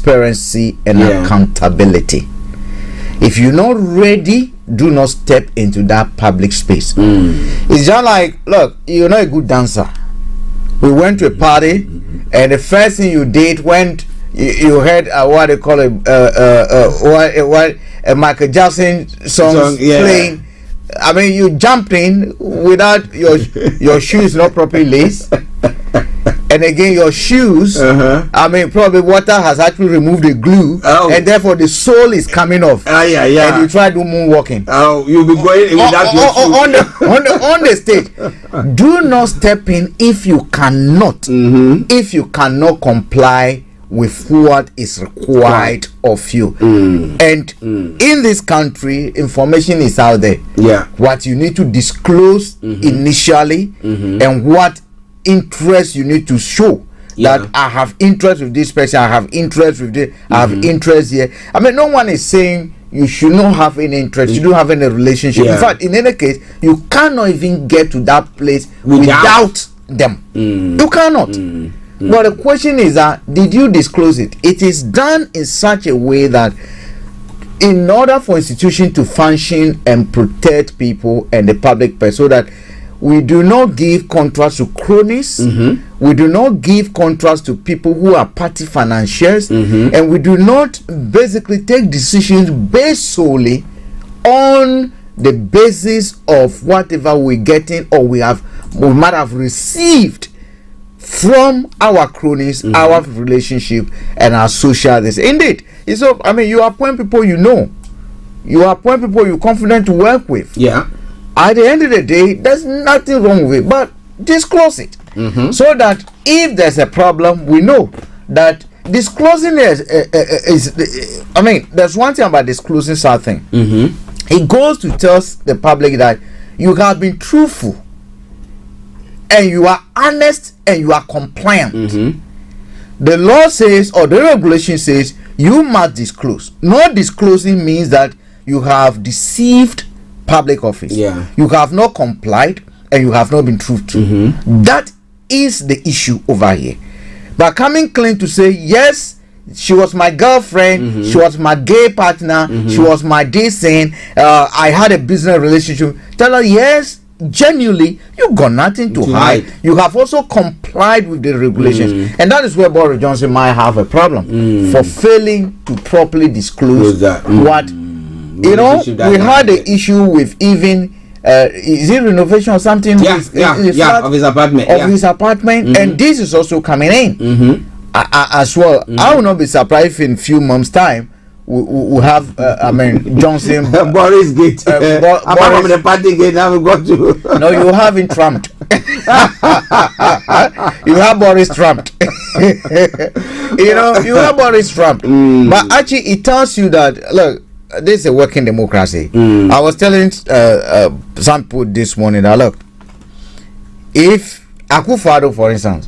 transparency and accountability. If you're not ready, do not step into that public space. It's just like, look, you're not a good dancer. We went to a party, and the first thing you did when you heard what they call a Michael Jackson song playing. I mean, you jumped in without your shoes not properly laced. And again, your shoes, I mean, probably water has actually removed the glue, and therefore the sole is coming off. And you try to do moonwalking. You'll be going without your shoes. On the stage. Do not step in if you cannot, comply with what is required of you. And in this country, information is out there. What you need to disclose initially, and what interest you need to show. That I have interest with this person, I have interest with this, I have interest here. I mean, no one is saying you should not have any interest, you don't have any relationship. In fact, in any case, you cannot even get to that place without them. You cannot. But the question is that, did you disclose it? It is done in such a way that in order for institution to function and protect people and the public purse, so that we do not give contracts to cronies, we do not give contracts to people who are party financiers, and we do not basically take decisions based solely on the basis of whatever we're getting or we might have received from our cronies, our relationship, and our social this. Indeed, it's so. I mean, you appoint people you know, you appoint people you're confident to work with. At the end of the day, there's nothing wrong with it, but disclose it, so that if there's a problem, we know that disclosing is. I mean, there's one thing about disclosing something. It goes to tell the public that you have been truthful, and you are honest, and you are compliant. The law says, or the regulation says, you must disclose. Not disclosing means that you have deceived public office. You have not complied, and you have not been truthful. That is the issue over here. But coming clean to say, yes, she was my girlfriend, she was my gay partner, she was my this thing, I had a business relationship. Tell her, yes, genuinely, you got nothing to hide. You have also complied with the regulations, and that is where Boris Johnson might have a problem for failing to properly disclose what we had the issue with even is it renovation or something of his apartment, and this is also coming in as well. I will not be surprised if in a few months time we have I mean, Johnson Boris Gate apart from the party gate. Now we got to no, you have him trumped. You have Boris trumped. You have Boris trumped. But actually it tells you that, look, this is a working democracy. I was telling some people this morning that, look, if Akufo-Addo, for instance,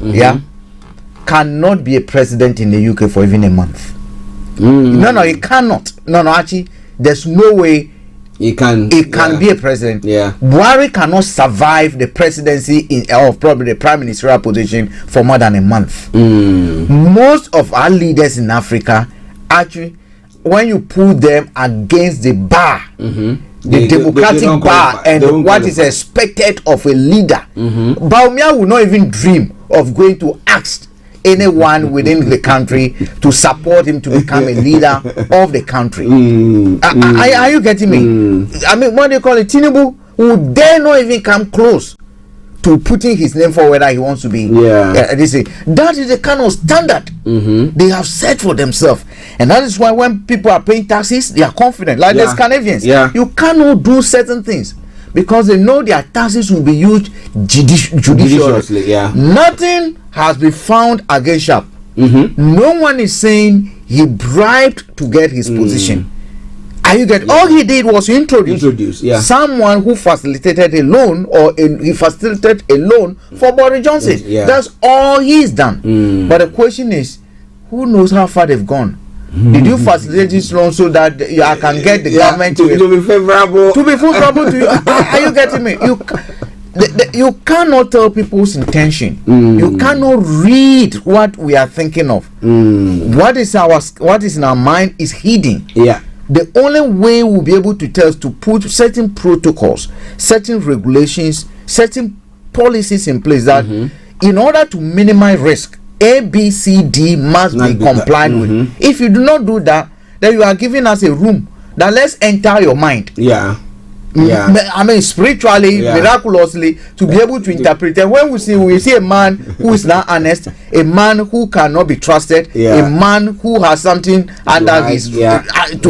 cannot be a president in the UK for even a month. No, he cannot. No, actually, there's no way he can be a president. Buhari cannot survive the presidency of probably the prime ministerial position for more than a month. Most of our leaders in Africa, actually, when you put them against the bar, the democratic bar, and what is expected of a leader, Bawumia will not even dream of going to ask anyone within the country to support him to become a leader of the country. Are you getting me? I mean, what do you call it? Tinubu would dare not even come close to putting his name for whether he wants to be. That is the kind of standard they have set for themselves, and that is why when people are paying taxes, they are confident. Like the Scandinavians, you cannot do certain things because they know their taxes will be used judiciously. Nothing has been found against Sharp. No one is saying he bribed to get his position. You get all he did was introduce someone who facilitated a loan, or he facilitated a loan for Boris Johnson. That's all he's done. But the question is, who knows how far they've gone? Did you facilitate this loan so that I can get the government to be favorable to you? Are you getting me? You cannot tell people's intention. You cannot read what we are thinking of. What is in our mind is hidden. Yeah. The only way we'll be able to tell is to put certain protocols, certain regulations, certain policies in place that in order to minimize risk, A, B, C, D must be complied with. If you do not do that, then you are giving us a room that let's enter your mind. Yeah. I mean, spiritually, miraculously, to be able to interpret. And when we see a man who is not honest, a man who cannot be trusted, a man who has something under his to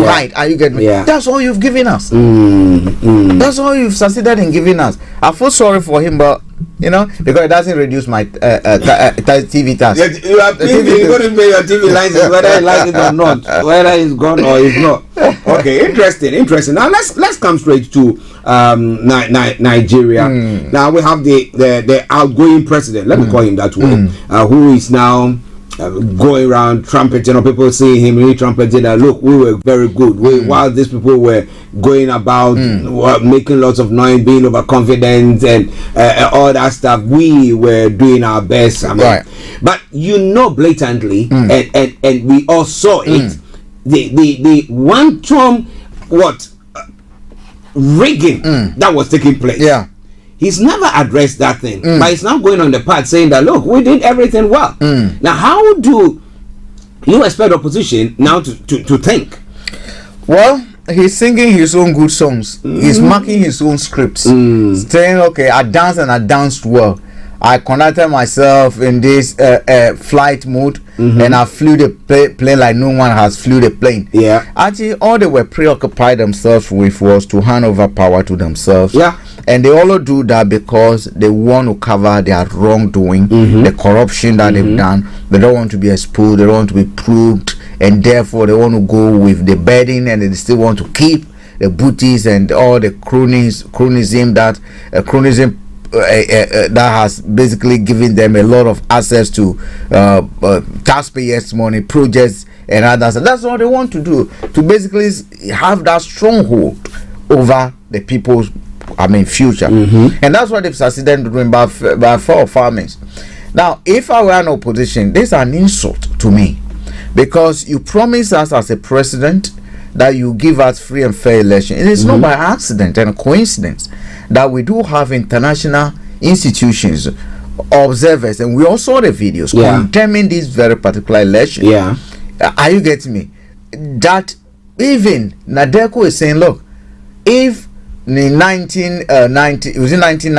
hide. Are you getting me? That's all you've given us. That's all you've succeeded in giving us. I feel sorry for him, but because it doesn't reduce my TV tax. You are paying, you're going to pay your TV license whether you like it or not, whether it's gone or it's not. Okay, interesting. Now let's come straight to Nigeria. Now we have the outgoing president. Let me call him that way. Who is now going around trumpeting, or people seeing him really trumpeting that look, we were very good. While these people were going about making lots of noise, being overconfident and all that stuff, we were doing our best. I mean, but blatantly, and we all saw it. The one term rigging that was taking place. He's never addressed that thing, but he's now going on the path saying that look, we did everything well. Now, how do you expect opposition now to think? Well, he's singing his own good songs. He's marking his own scripts, saying, okay, I danced and I danced well. I conducted myself in this flight mode, and I flew the plane like no one has flew the plane. Actually, all they were preoccupied themselves with was to hand over power to themselves. And they all do that because they want to cover their wrongdoing, the corruption that they've done. They don't want to be exposed. They don't want to be proved, and therefore they want to go with the burden, and they still want to keep the booties and all the cronyism that has basically given them a lot of access to taxpayers' money, projects, and others. And that's what they want to do, to basically have that stronghold over the people's future. And that's what they've succeeded in doing by 4 or 5 means. Now, if I were an opposition, this is an insult to me, because you promise us as a president that you give us free and fair election. It is not by accident and coincidence that we do have international institutions, observers, and we all saw the videos condemning this very particular election. Are you getting me? That even Nadeko is saying, look, if in 1990, it was in 1990.